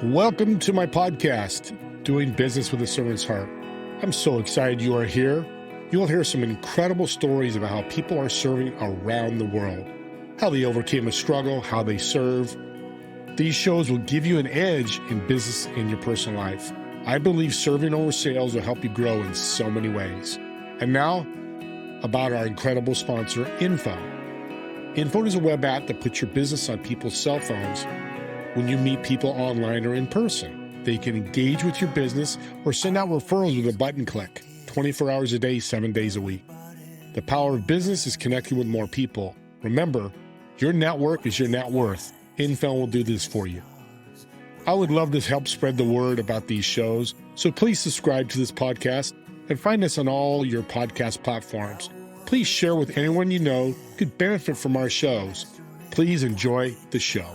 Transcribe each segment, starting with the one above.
Welcome to my podcast, Doing Business with a Servant's Heart. I'm so excited you are here. You'll hear some incredible stories about how people are serving around the world, how they overcame a struggle, how they serve. These shows will give you an edge in business and your personal life. I believe serving over sales will help you grow in so many ways. And now, about our incredible sponsor, Info. Info is a web app that puts your business on people's cell phones when you meet people online or in person. They can engage with your business or send out referrals with a button click, 24 hours a day, 7 days a week. The power of business is connecting with more people. Remember, your network is your net worth. Info will do this for you. I would love to help spread the word about these shows, so please subscribe to this podcast and find us on all your podcast platforms. Please share with anyone you know who could benefit from our shows. Please enjoy the show.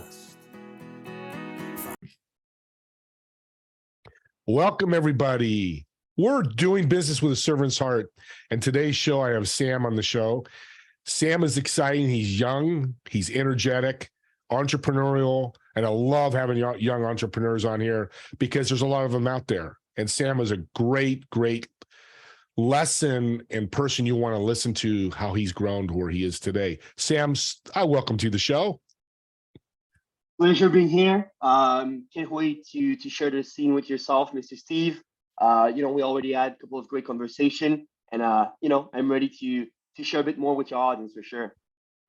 Welcome, everybody. We're doing business with a servant's heart. And today's show, I have Sam on the show. Sam is exciting. He's young. He's energetic, entrepreneurial. And I love having young entrepreneurs on here because there's a lot of them out there. And Sam is a great, great lesson and person you want to listen to how he's grown to where he is today. Sam, I welcome to the show. Pleasure being here. Can't wait to share the scene with yourself, Mr. Steve. We already had a couple of great conversation, and I'm ready to share a bit more with your audience for sure.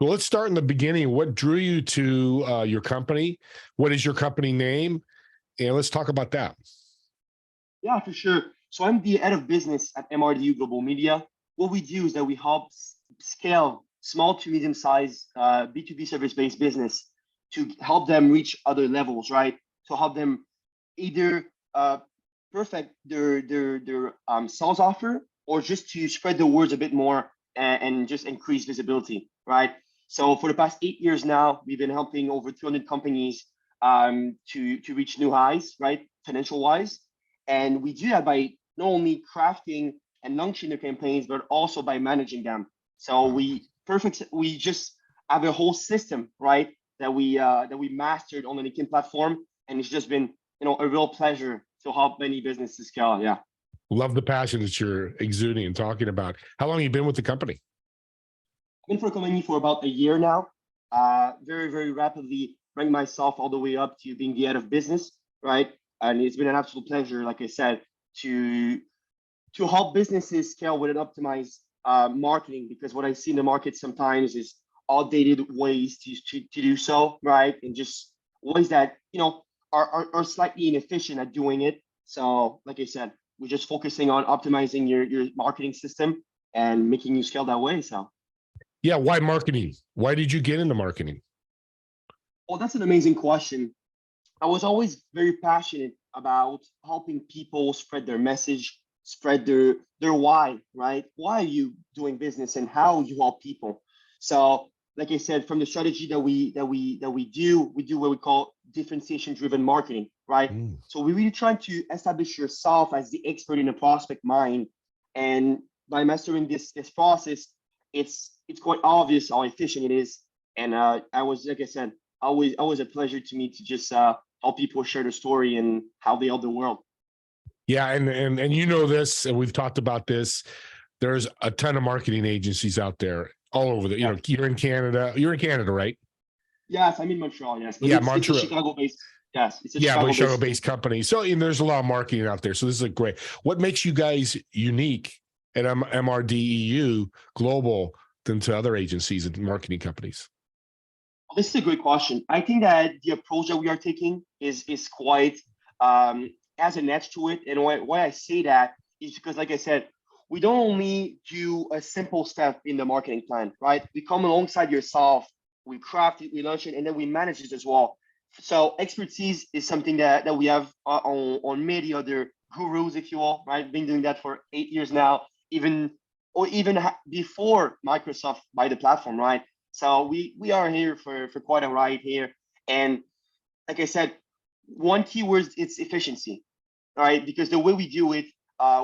Well, let's start in the beginning. What drew you to your company? What is your company name? And let's talk about that. Yeah, for sure. So I'm the head of business at MRDU Global Media. What we do is that we help scale small to medium-sized B2B service-based business to help them reach other levels, right? To help them either perfect their sales offer or just to spread the words a bit more and just increase visibility, right? So for the past 8 years now, we've been helping over 200 companies to reach new highs, right? Financial wise. And we do that by not only crafting and launching the campaigns, but also by managing them. So we just have a whole system, right? That we mastered on the LinkedIn platform, and it's just been a real pleasure to help many businesses scale. Yeah, love the passion that you're exuding and talking about. How long have you been with the company? I've been for the company for about a year now. Very, very rapidly bring myself all the way up to being the head of business, right? And it's been an absolute pleasure, like I said, to help businesses scale with an optimized marketing, because what I see in the market sometimes is outdated ways to do so, right? And just ways that are slightly inefficient at doing it. So like I said, we're just focusing on optimizing your marketing system and making you scale that way. So yeah, why marketing? Why did you get into marketing? Well, that's an amazing question. I was always very passionate about helping people spread their message, spread their why, right? Why are you doing business and how you help people? So like I said, from the strategy that we do what we call differentiation-driven marketing, right? So we're really trying to establish yourself as the expert in the prospect mind, and by mastering this process, it's quite obvious how efficient it is. And like I said, always a pleasure to me to just help people share their story and how they help the world. Yeah, and you know this, and we've talked about this. There's a ton of marketing agencies out there. All over the, you're in Canada. You're in Canada, right? Yes, I'm in Montreal. Yes, but Montreal. It's a Chicago-based. Yes, it's a Chicago-based company. So there's a lot of marketing out there. So this is great. What makes you guys unique at MRDU Global than to other agencies and marketing companies? This is a great question. I think that the approach that we are taking is quite has an edge to it. And why I say that is because, like I said, we don't only do a simple step in the marketing plan, right? We come alongside yourself, we craft it, we launch it, and then we manage it as well. So expertise is something that we have on many other gurus, if you will, right? Been doing that for 8 years now, even before Microsoft buy the platform, right? So we are here for quite a ride here. And like I said, one keyword, it's efficiency, right? Because the way we do it,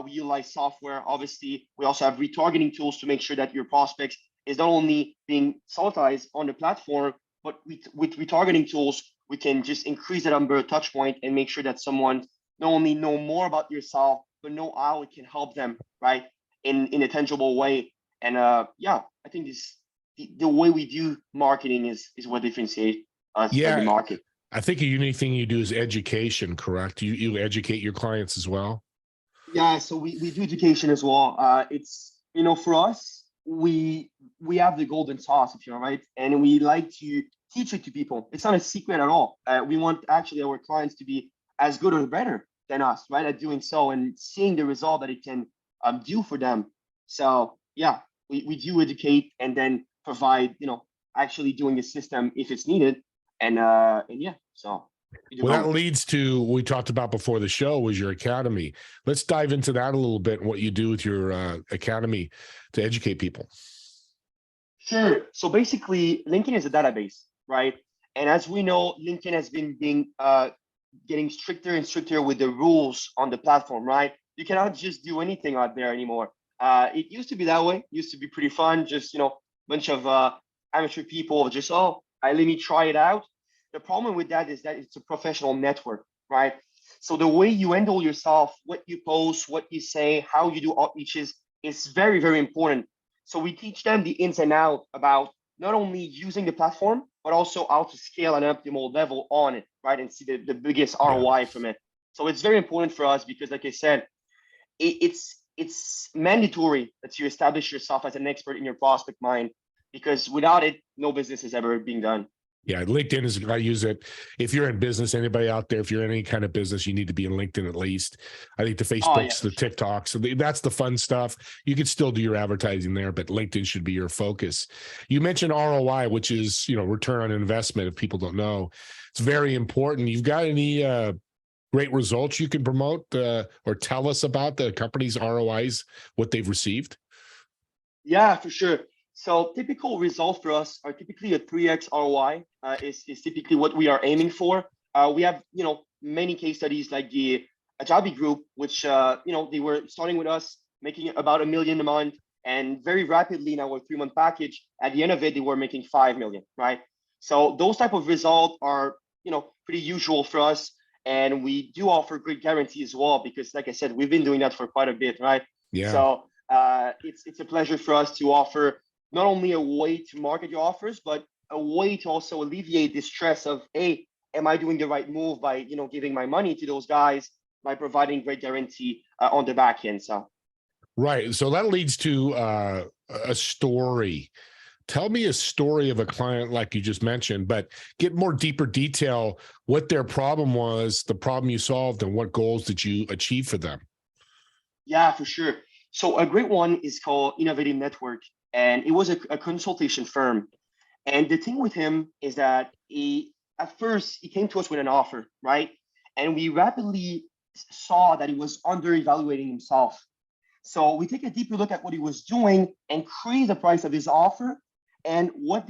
we utilize software. Obviously, we also have retargeting tools to make sure that your prospects is not only being solitized on the platform, but with retargeting tools, we can just increase that number of touch point and make sure that someone not only know more about yourself, but know how it can help them, right? In a tangible way. And yeah, I think the way we do marketing is what differentiates us in the Yeah, market. I think a unique thing you do is education, correct? You educate your clients as well? Yeah, so we do education as well. It's, for us, we have the golden sauce, if you're right, and we like to teach it to people. It's not a secret at all. We want actually our clients to be as good or better than us, right, at doing so and seeing the result that it can do for them. So yeah, we do educate and then provide, actually doing the system if it's needed, and yeah, so we do Well, that both. leads to what we talked about before the show was your academy. Let's dive into that a little bit and what you do with your academy to educate people. Sure. So basically, LinkedIn is a database, right? And as we know, LinkedIn has been getting stricter and stricter with the rules on the platform, right? You cannot just do anything out there anymore. It used to be that way. It used to be pretty fun. Just bunch of amateur people just let me try it out. The problem with that is that it's a professional network, right? So the way you handle yourself, what you post, what you say, how you do outreaches is very, very important. So we teach them the ins and outs about not only using the platform, but also how to scale an optimal level on it, right? And see the biggest ROI from it. So it's very important for us because, like I said, it's mandatory that you establish yourself as an expert in your prospect mind, because without it, no business is ever being done. Yeah, LinkedIn is, I use it. If you're in business, anybody out there, if you're in any kind of business, you need to be in LinkedIn at least. I think the Facebooks, the TikToks, so that's the fun stuff. You can still do your advertising there, but LinkedIn should be your focus. You mentioned ROI, which is, return on investment. If people don't know, it's very important. You've got any great results you can promote or tell us about the company's ROIs, what they've received? Yeah, for sure. So typical results for us are typically a 3x ROI is typically what we are aiming for. We have, many case studies like the Ajabi group, which, they were starting with us, making about $1 million a month, and very rapidly in our 3-month package, at the end of it, they were making 5 million, right? So those type of results are, pretty usual for us. And we do offer great guarantee as well, because like I said, we've been doing that for quite a bit, right? Yeah. So it's a pleasure for us to offer not only a way to market your offers, but a way to also alleviate the stress of, hey, am I doing the right move by, giving my money to those guys by providing great guarantee on the back end. So. Right. So that leads to a story. Tell me a story of a client like you just mentioned, but get more deeper detail, what their problem was, the problem you solved, and what goals did you achieve for them? Yeah, for sure. So a great one is called Innovative Network, and it was a consultation firm. And the thing with him is that at first he came to us with an offer, right? And we rapidly saw that he was under evaluating himself. So we take a deeper look at what he was doing, increase the price of his offer. And what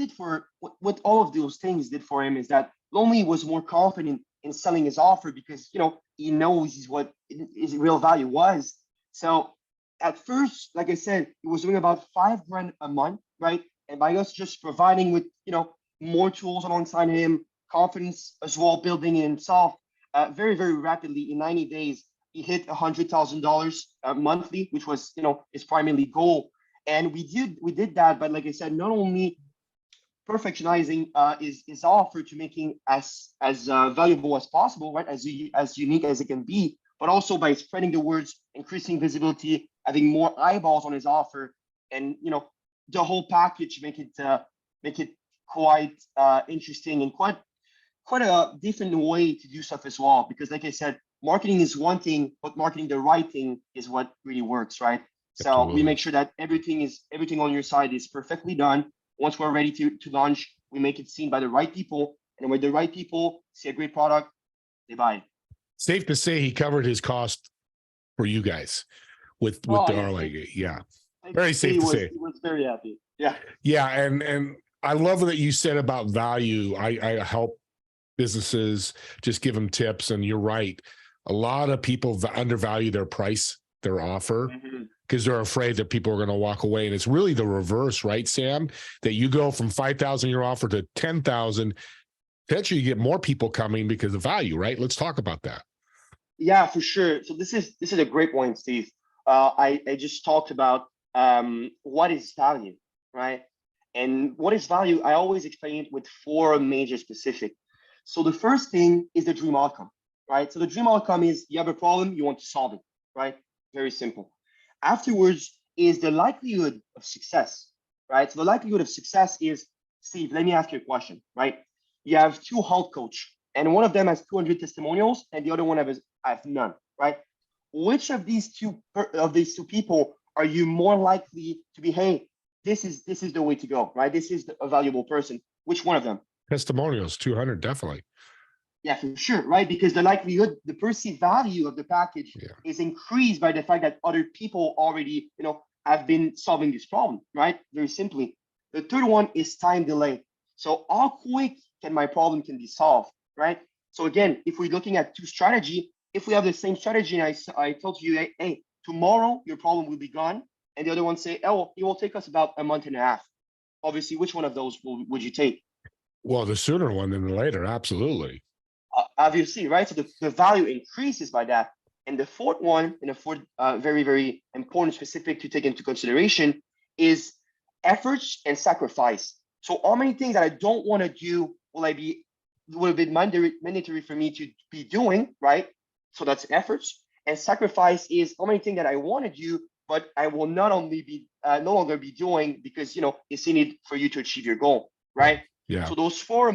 all of those things did for him is that not only he was more confident in selling his offer because he knows what his real value was. So at first, like I said, he was doing about $5,000 a month, right? And by us just providing with more tools alongside him, confidence as well, building in himself, very, very rapidly in 90 days, he hit $100,000 monthly, which was his primary goal. And we did that, but like I said, not only perfectionizing his offer to making as valuable as possible, right, as unique as it can be, but also by spreading the words, increasing visibility, having more eyeballs on his offer, and the whole package make it quite interesting and quite a different way to do stuff as well. Because like I said, marketing is one thing, but marketing the right thing is what really works, right? So we make sure that everything on your side is perfectly done. Once we're ready to launch, we make it seen by the right people, and when the right people see a great product, they buy it. Safe to say he covered his cost for you guys with the ROI. Yeah. Very safe to say. He was very happy. Yeah. Yeah. And I love that you said about value. I help businesses, just give them tips. And you're right. A lot of people undervalue their price, their offer, because they're afraid that people are going to walk away. And it's really the reverse, right, Sam? That you go from 5,000 your offer to 10,000. Potentially you get more people coming because of value, right? Let's talk about that. Yeah, for sure. So this is a great point, Steve. I just talked about what is value, right? And what is value? I always explain it with four major specific. So the first thing is the dream outcome, right? So the dream outcome is you have a problem, you want to solve it, right? Very simple. Afterwards is the likelihood of success, right? So the likelihood of success is, Steve, let me ask you a question, right? You have two health coach, and one of them has 200 testimonials, and the other one have none, right? Which of these two people are you more likely to be? Hey, this is the way to go, right? This is a valuable person. Which one of them? Testimonials, 200, definitely. Yeah, for sure, right? Because the likelihood, the perceived value of the package is increased by the fact that other people already, have been solving this problem, right? Very simply. The third one is time delay. So how quick can my problem can be solved, right? So again, if we're looking at two strategy, if we have the same strategy and I told you, hey, tomorrow your problem will be gone, and the other one say, oh, it will take us about a month and a half. Obviously, which one of those would you take? Well, the sooner one than the later, absolutely. Obviously, right? So the value increases by that. And the fourth one, and the fourth very, very important specific to take into consideration is efforts and sacrifice. So how many things that I don't want to do will have been mandatory for me to be doing, right? So that's efforts. And sacrifice is how many things that I want to do, but I will not only be no longer be doing because it's needed for you to achieve your goal, right? Yeah. So those four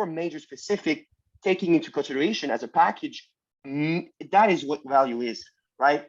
major specific taking into consideration as a package, that is what value is, right?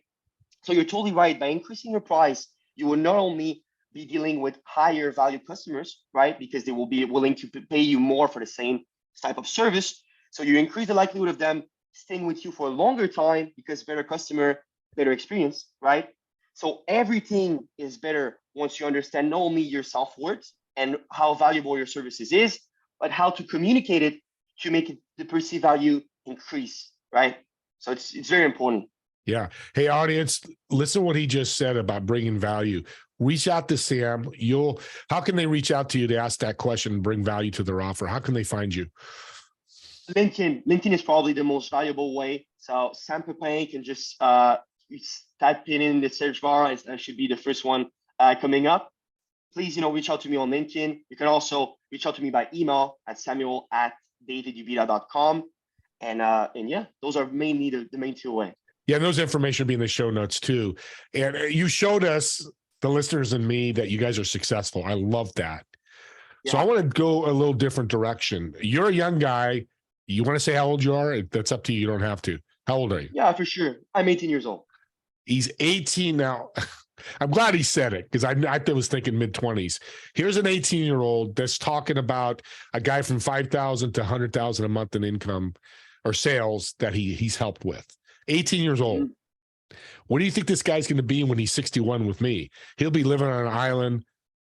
So you're totally right. By increasing your price, you will not only be dealing with higher value customers, right? Because they will be willing to pay you more for the same type of service. So you increase the likelihood of them staying with you for a longer time because better customer, better experience, right? So everything is better once you understand not only your self-worth and how valuable your services is, but how to communicate it to make it, the perceived value increase, right? So it's very important. Yeah. Hey, audience, listen to what he just said about bringing value. Reach out to Sam. How can they reach out to you to ask that question and bring value to their offer? How can they find you? LinkedIn is probably the most valuable way. So Sam Pepin can just type it in the search bar. That should be the first one coming up. Please, reach out to me on LinkedIn. You can also reach out to me by email at samuel@davidubita.com. And yeah, those are mainly the main two ways. Yeah, and those information will be in the show notes too. And you showed us, the listeners and me, that you guys are successful. I love that. Yeah. So I want to go a little different direction. You're a young guy. You want to say how old you are? That's up to you. You don't have to. How old are you? Yeah, for sure. I'm 18 years old. He's 18 now. I'm glad he said it because I was thinking mid-20s. Here's an 18-year-old that's talking about a guy from 5,000 to 100,000 a month in income or sales that he's helped with. 18 years old. Mm-hmm. What do you think this guy's going to be when he's 61 with me? He'll be living on an island,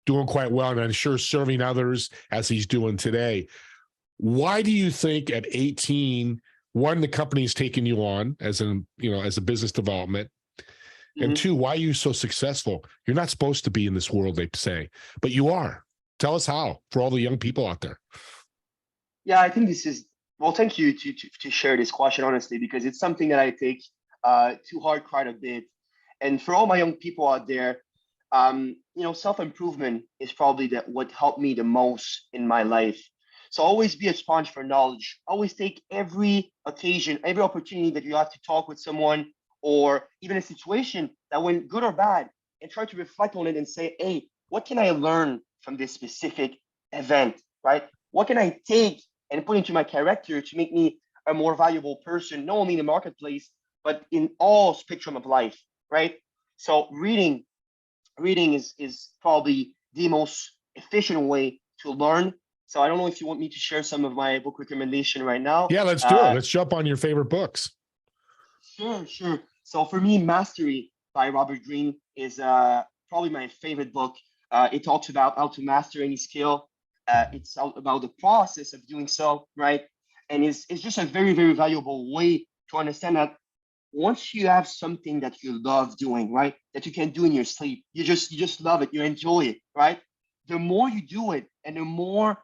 doing quite well, and I'm sure serving others as he's doing today. Why do you think at 18, one, the company's taking you on as a business development, and mm-hmm. two, why are you so successful? You're not supposed to be in this world, they say, but you are. Tell us how, for all the young people out there. Yeah, I think this is, well, thank you to share this question, honestly, because it's something that I take to heart quite a bit. And for all my young people out there, self-improvement is probably what helped me the most in my life. So always be a sponge for knowledge. Always take every occasion, every opportunity that you have to talk with someone or even a situation that went good or bad, and try to reflect on it and say, hey, what can I learn from this specific event, right? What can I take and put into my character to make me a more valuable person, not only in the marketplace, but in all spectrum of life, right? So reading is probably the most efficient way to learn. So I don't know if you want me to share some of my book recommendation right now. Yeah, let's do it. Let's jump on your favorite books. Sure. So for me, Mastery by Robert Greene is probably my favorite book. It talks about how to master any skill. It's about the process of doing so, right? And it's just a very, very valuable way to understand that once you have something that you love doing, right, that you can do in your sleep, you just love it, you enjoy it, right? The more you do it and the more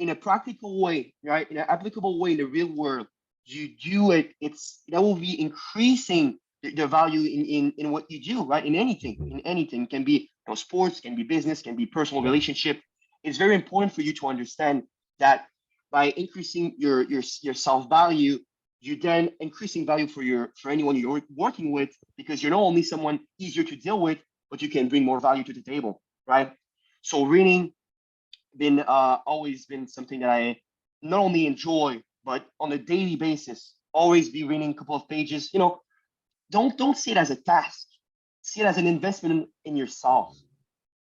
in a practical way, right? In an applicable way in the real world, you do it, that will be increasing the value in what you do, right? In anything. It can be, sports, can be business, can be personal relationship. It's very important for you to understand that by increasing your self-value, you then increasing value for anyone you're working with, because you're not only someone easier to deal with, but you can bring more value to the table, right? So reading been always been something that I not only enjoy, but on a daily basis, always be reading a couple of pages. Don't see it as a task, see it as an investment in yourself,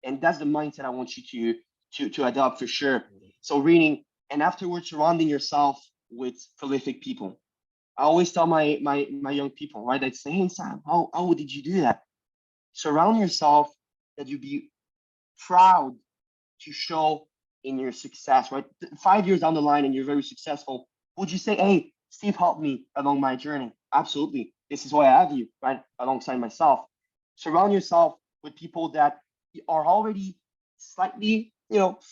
and that's the mindset I want you to adopt for sure. So reading, and afterwards surrounding yourself with prolific people. I always tell my young people, right? I'd say, hey Sam, how did you do that? Surround yourself that you be proud to show in your success, right? 5 years down the line and you're very successful, would you say, hey, Steve helped me along my journey? Absolutely. This is why I have you, right? Alongside myself. Surround yourself with people that are already slightly,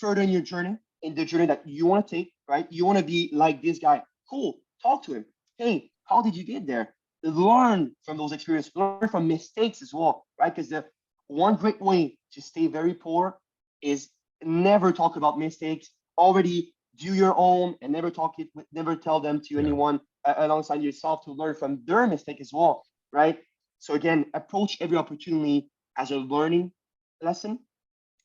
further in your journey, in the journey that you want to take, right? You want to be like this guy. Cool. Talk to him. Hey, how did you get there? Learn from those experiences, learn from mistakes as well, right? Because the one great way to stay very poor is never talk about mistakes. Already do your own and never never tell them to anyone alongside yourself, to learn from their mistake as well, right? So again, approach every opportunity as a learning lesson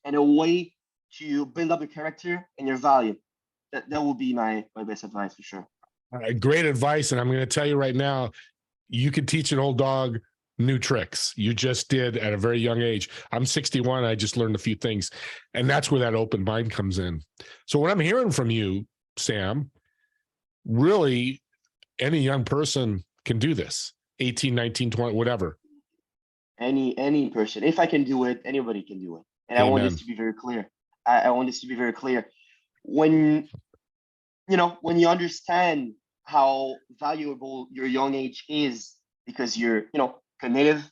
and a way to build up your character and your value. That will be my best advice for sure. All right, great advice. And I'm going to tell you right now, you can teach an old dog new tricks. You just did at a very young age. I'm 61. I just learned a few things. And that's where that open mind comes in. So what I'm hearing from you, Sam, really any young person can do this. 18, 19, 20, whatever. Any person. If I can do it, anybody can do it. And Amen. I want this to be very clear. I want this to be very clear. When you understand how valuable your young age is, because your cognitive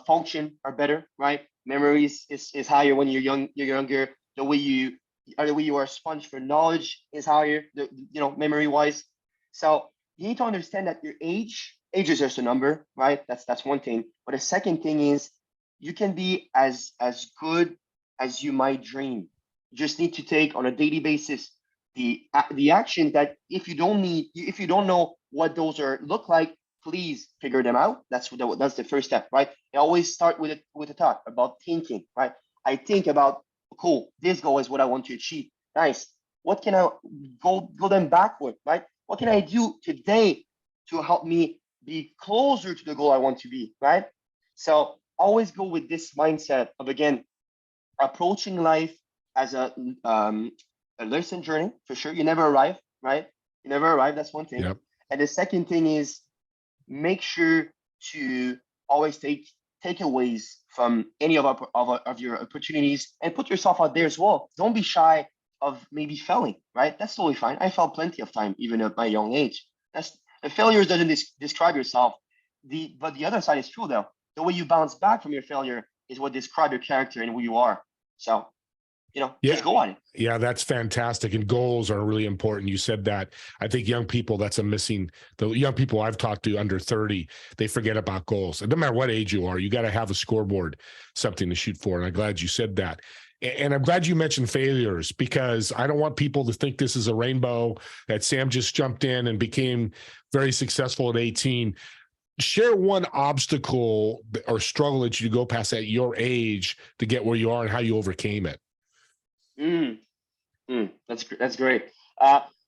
function are better, right? Memory is higher when you're younger. The way you are a sponge for knowledge is higher, memory wise. So you need to understand that your age is just a number, right? That's one thing. But the second thing is you can be as good as you might dream. You just need to take on a daily basis the action that if you don't know what those look like, please figure them out. That's the first step, right? I always start with a thought about thinking, right? I think about, cool, this goal is what I want to achieve. Nice. What can I go then backward, right? What can I do today to help me be closer to the goal I want to be, right? So always go with this mindset of, again, approaching life as a lesson journey, for sure. You never arrive, right? You never arrive. That's one thing. Yep. And the second thing is make sure to always take takeaways from any of your opportunities and put yourself out there as well. Don't be shy of maybe failing, right? That's totally fine. I failed plenty of time, even at my young age. The failures doesn't describe yourself. But the other side is true though. The way you bounce back from your failure is what describes your character and who you are. So just go on it. Yeah, that's fantastic. And goals are really important. You said that. I think young people, the young people I've talked to under 30, they forget about goals. And no matter what age you are, you got to have a scoreboard, something to shoot for. And I'm glad you said that. And I'm glad you mentioned failures, because I don't want people to think this is a rainbow, that Sam just jumped in and became very successful at 18. Share one obstacle or struggle that you go past at your age to get where you are and how you overcame it. That's great.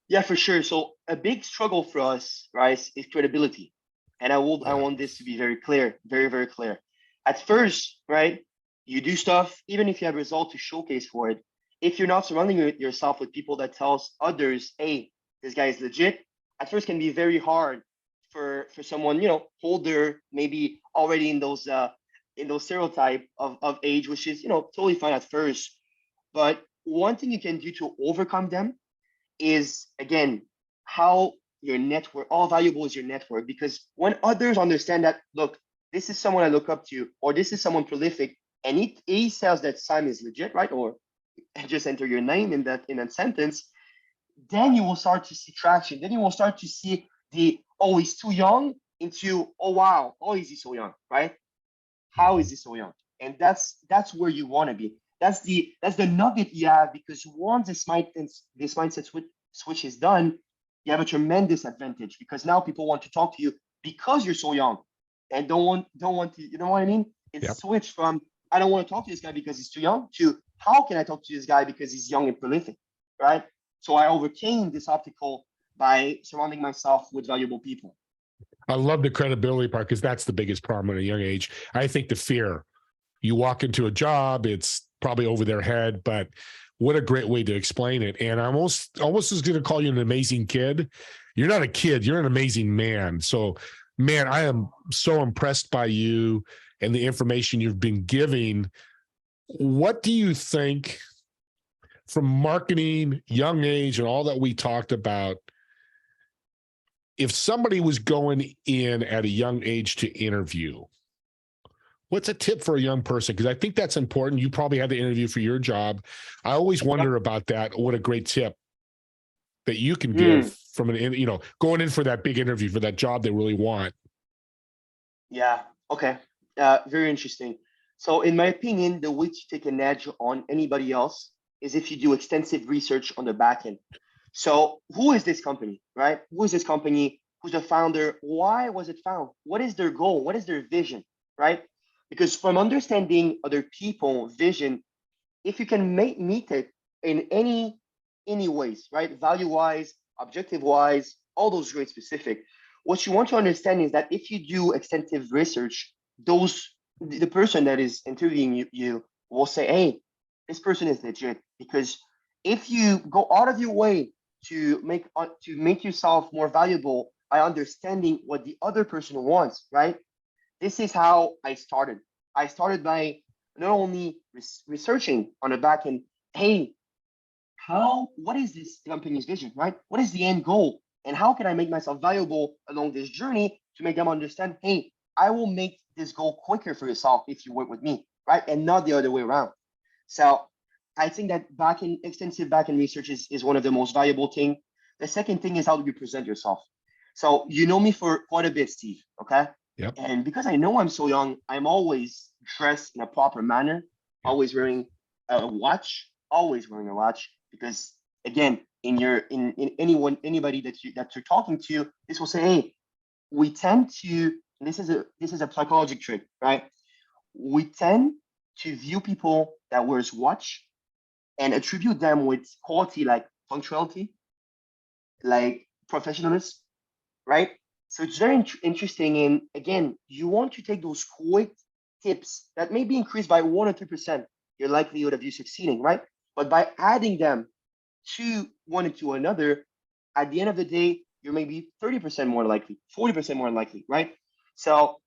Yeah, for sure. So a big struggle for us, right, is credibility. And I want this to be very clear, very, very clear. At first, right, you do stuff, even if you have results to showcase for it. If you're not surrounding yourself with people that tells others, hey, this guy is legit, at first can be very hard for someone, older, maybe already in those stereotype of age, which is, totally fine at first. But one thing you can do to overcome them is, again, how valuable is your network? Because when others understand that, look, this is someone I look up to, or this is someone prolific, and he says that Sam is legit, right? Or just enter your name in that sentence, then you will start to see traction. Then you will start to see the, oh, he's too young, into, oh wow, oh, is he so young, right? How is he so young? And that's where you want to be. That's the nugget you have, because once this mindset switch is done, you have a tremendous advantage, because now people want to talk to you because you're so young, and don't want to, you know what I mean? It's Yep. switched from, I don't want to talk to this guy because he's too young, to, how can I talk to this guy because he's young and prolific, right? So I overcame this obstacle by surrounding myself with valuable people. I love the credibility part, because that's the biggest problem at a young age. I think the fear. You walk into a job, it's probably over their head, but what a great way to explain it. And I almost is going to call you an amazing kid. You're not a kid, you're an amazing man. So, man, I am so impressed by you and the information you've been giving. What do you think, from marketing, young age, and all that we talked about, if somebody was going in at a young age to interview, what's a tip for a young person? Because I think that's important. You probably had to interview for your job. I always wonder about that. What a great tip that you can give from going in for that big interview for that job they really want. Yeah. Okay. Very interesting. So, in my opinion, the way to take an edge on anybody else is if you do extensive research on the back end. So, who is this company, right? Who is this company? Who's the founder? Why was it found? What is their goal? What is their vision, right? Because from understanding other people vision, if you can meet it in any ways, right? Value wise, objective wise, all those great specific. What you want to understand is that if you do extensive research, the person that is interviewing you will say, hey, this person is legit. Because if you go out of your way to make yourself more valuable by understanding what the other person wants, right? This is how I started. I started by not only researching on the back end, hey, what is this company's vision, right? What is the end goal? And how can I make myself valuable along this journey to make them understand, hey, I will make this goal quicker for yourself if you work with me, right? And not the other way around. So I think that extensive back-end research is one of the most valuable thing. The second thing is how do you present yourself? So you know me for quite a bit, Steve, okay? Yep. And because I know I'm so young, I'm always dressed in a proper manner, Yep. always wearing a watch, because again, in anybody that you're talking to, this will say, hey, we tend to, this is a psychological trick, right? We tend to view people that wears watch and attribute them with quality like punctuality, like professionalism, right? So it's very interesting. And again, you want to take those quick tips that may be increased by 1 or 2% your likelihood of you succeeding, right? But by adding them to one and to another, at the end of the day, you're maybe 30% more likely, 40% more likely, right? So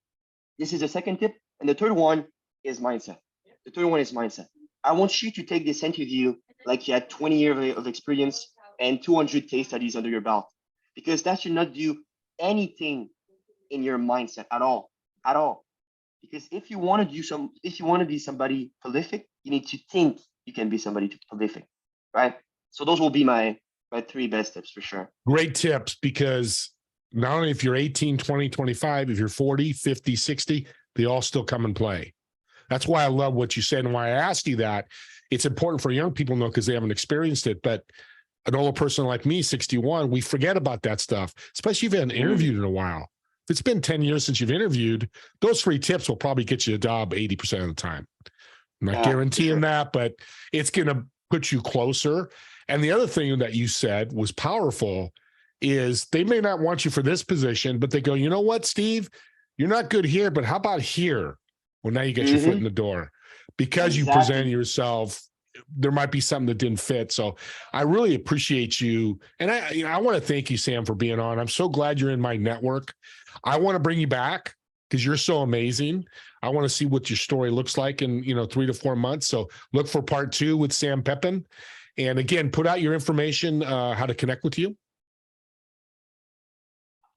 this is the second tip. And the third one is mindset. I want you to take this interview like you had 20 years of experience and 200 case studies under your belt, because that should not do anything in your mindset at all. Because if you want to be somebody prolific, you need to think you can be somebody prolific, right? So those will be my 3 best tips for sure. Great tips, because not only if you're 18, 20, 25, if you're 40, 50, 60, they all still come and play. That's why I love what you said, and why I asked you that. It's important for young people to know, because they haven't experienced it. But an older person like me, 61, we forget about that stuff, especially if you haven't interviewed in a while. If it's been 10 years since you've interviewed, those 3 tips will probably get you a job 80% of the time. I'm not guaranteeing that, but it's going to put you closer. And the other thing that you said was powerful is they may not want you for this position, but they go, you know what, Steve, you're not good here, but how about here? Well, now you get your foot in the door, because you present yourself. There might be something that didn't fit. So I really appreciate you. And I want to thank you, Sam, for being on. I'm so glad you're in my network. I want to bring you back because you're so amazing. I want to see what your story looks like in 3 to 4 months. So look for part 2 with Sam Pepin. And again, put out your information, how to connect with you.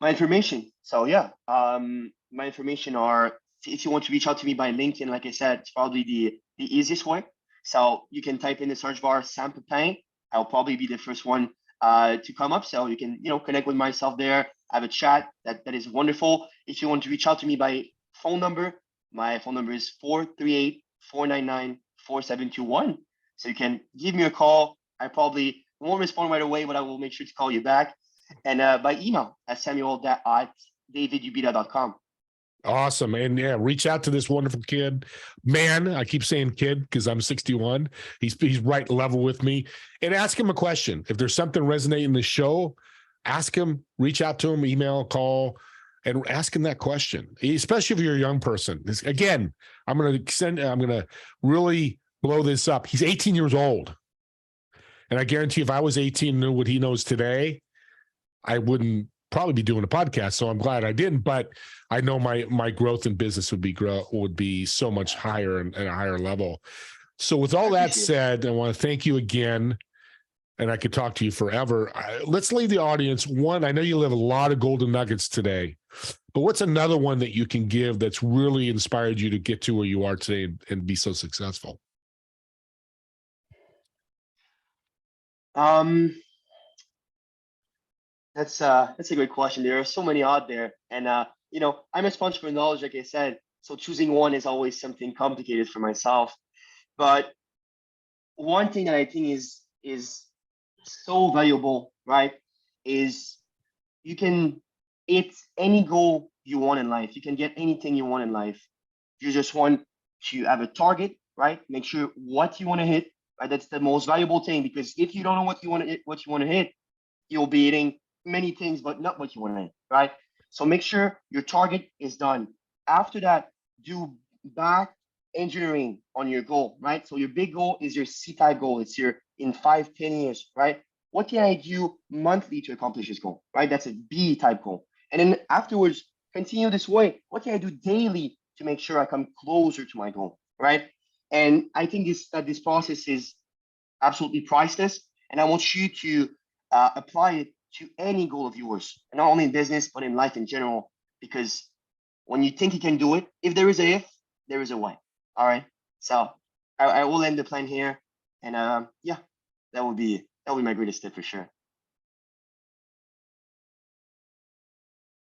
My information. So yeah, my information are, if you want to reach out to me by LinkedIn, like I said, it's probably the easiest way. So you can type in the search bar Sam Pepin. I'll probably be the first one to come up. So you can, connect with myself there, have a chat. That is wonderful. If you want to reach out to me by phone number, my phone number is 438-499-4721. So you can give me a call. I probably won't respond right away, but I will make sure to call you back. And by email at samuel@davidubita.com. Awesome. And yeah, reach out to this wonderful kid. Man, I keep saying kid because I'm 61. He's right level with me. And ask him a question. If there's something resonating in the show, ask him, reach out to him, email, call, and ask him that question. Especially if you're a young person. Again, I'm gonna really blow this up. He's 18 years old. And I guarantee if I was 18 and knew what he knows today, I wouldn't probably be doing a podcast. So I'm glad I didn't, but I know my growth in business would be so much higher and at a higher level. So with all that said, I want to thank you again. And I could talk to you forever. Let's leave the audience one. I know you have a lot of golden nuggets today, but what's another one that you can give that's really inspired you to get to where you are today and be so successful? That's a great question. There are so many out there, and I'm a sponge for knowledge, like I said. So choosing one is always something complicated for myself. But one thing that I think is so valuable, right, is it's any goal you want in life. You can get anything you want in life. You just want to have a target, right? Make sure what you want to hit, right? That's the most valuable thing, because if you don't know what you want to hit, you'll be hitting many things, but not what you want to hit, right? So make sure your target is done. After that, do back engineering on your goal, right? So your big goal is your C-type goal. It's your in 5-10 years, right? What can I do monthly to accomplish this goal, right? That's a B-type goal. And then afterwards, continue this way. What can I do daily to make sure I come closer to my goal, right? And I think this process is absolutely priceless. And I want you to apply it to any goal of yours, and not only in business, but in life in general. Because when you think you can do it, if there is a if, there is a when. All right. So I will end the plan here. And yeah, that will be my greatest tip for sure.